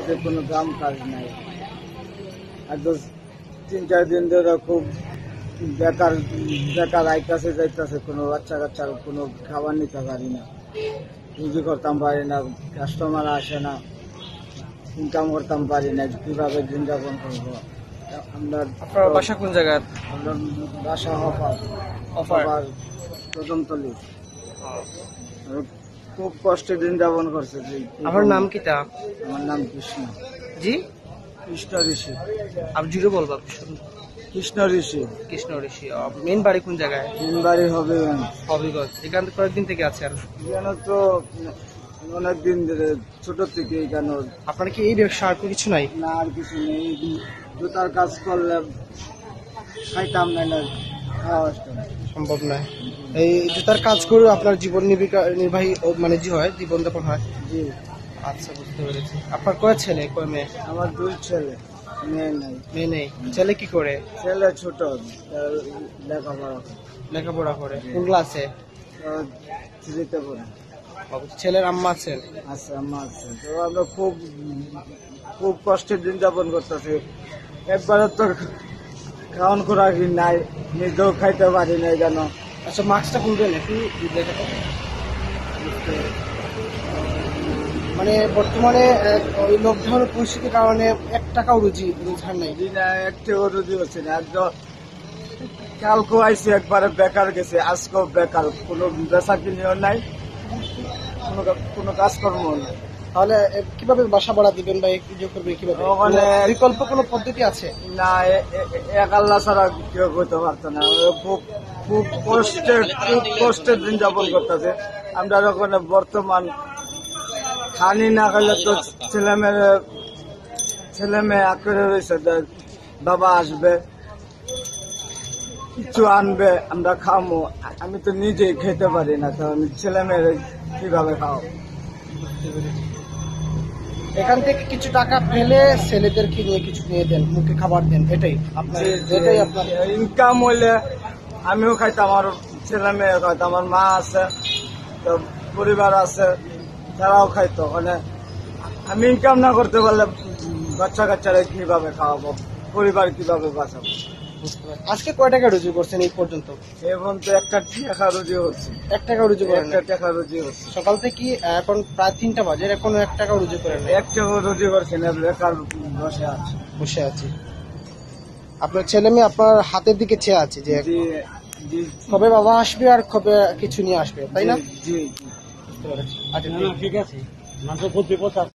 এতে কোনো কাম কাজ নাই। আর 3-4 দিন ধরে খুব বেকার বেকার আইতাছে যাইতাছে, কোনো বাচ্চা কাচ্চার কোনো খাবার নিতে পারি না, রুজি করতাম পারি না, কাস্টমার আসে না, ইনকাম করতাম পারি না, কিভাবে দিন যাপন করবো। আপনার বাসা কোন জায়গায়? আমরা বাসা অফার প্রথমতলি। খুব কষ্টে দিন যাপন করছে। আমার নাম কি তা? আমার নাম কৃষ্ণ। জি, কৃষ্ণ ঋষি। আপনি জুড়ে বলবো। কৃষ্ণ ঋষি। কৃষ্ণ ঋষি। মেন বাড়ি কোন জায়গায়? তিন বাড়ি হবে হবিগঞ্জ। এখান থেকে কয়েকদিন থেকে আছেন? এখানে তো অনেকদিন ধরে, ছোট থেকে এখানে। আপনার কি এই ব্যবসা আর কিছু নাই? না, আর কিছু নেই। জুতার কাজ করলে খাইতাম না, খাওয়া সম্ভব নয়। এই জুতার কাজ করে আপনার জীবন নির্বাহী মানে জি হয়, জীবন যাপন হয়? জি। আচ্ছা, বুঝতে পেরেছি। আপনার কয় ছেলে কয় মেয়ে? আমার 2 ছেলে, মেয়ে নাই। মেয়ে নেই। ছেলে কি করে? ছেলে ছোট, লেখাপড়া করে। কোন ক্লাসে? থ্রিতে পড়ে। ছেলের আম্মা আছেন? আচ্ছা, আম্মা আছে। তো আমরা খুব খুব কষ্টের দিন যাপন করতেছি। একবারে তো খাওয়ান খোরাকি নাই, নিজেও খাইতে পারি নাই কেন। আচ্ছা, মাস্কটা খুলবেন একটু দেখাতে। মানে বর্তমানে ওই লকডাউনের পরিস্থিতির কারণে 1 টাকাও রোজগার নাই। একটাও রুজি হচ্ছে না। কালকেও আইসি, একবারে বেকার গেছে, আজকেও বেকার, কোনো বেচা কিনিও নাই, কোনো কাজকর্ম নাই। তাহলে কিভাবে বাসা ভাড়া দিবেন বা কিছু করবেন কিভাবে? ওখানে বিকল্প কোনো পদ্ধতি আছে? না, এক আল্লাহ ছাড়া কেউ করতে পারতো না। খুব কষ্টের দিন যাপন করতেছে। আমরা ওখানে বর্তমান খানি না খেলে তো ছেলে মেয়ে আঁকড়ে রয়েছে, বাবা আসবে কিছু আনবে, আমরা খামো। আমি তো নিজেই খেতে পারি না, তো আমি ছেলে মেয়ের কিভাবে খাও? এখান থেকে কিছু টাকা পেলে ছেলেদেরকে নিয়ে কিছু নিয়ে দেন, মুখে খাবার দেন, এটাই আপনার? এটাই আপনার ইনকাম হইলে আমিও খাইতাম, আমার ছেলে মেয়ে খাইতো, আমার মা আছে, তো পরিবার আছে, তারাও খাইতো। মানে আমি ইনকাম না করতে পারলে বাচ্চা কাচ্চারা কিভাবে খাওয়াবো, পরিবার কিভাবে বাঁচাবো? আজকে কয় টাকা রুজি করছেন এই পর্যন্ত? এখন তো 1 টাকা রুজি হচ্ছে। 1 টাকা রুজি করেন? 1 টাকা রুজি হচ্ছে। সকাল থেকে এখন প্রায় 3টা বাজে, এখন 1 টাকা রুজি করেন? 1 টাকা রুজি করছে না, বেকার বসে আছে। আপনার ছেলে মেয়ে আপনার হাতের দিকে চেয়ে আছে যে কবে বাবা আসবে আর কবে কিছু নিয়ে আসবে, তাই না? জি। আচ্ছা, ঠিক আছে।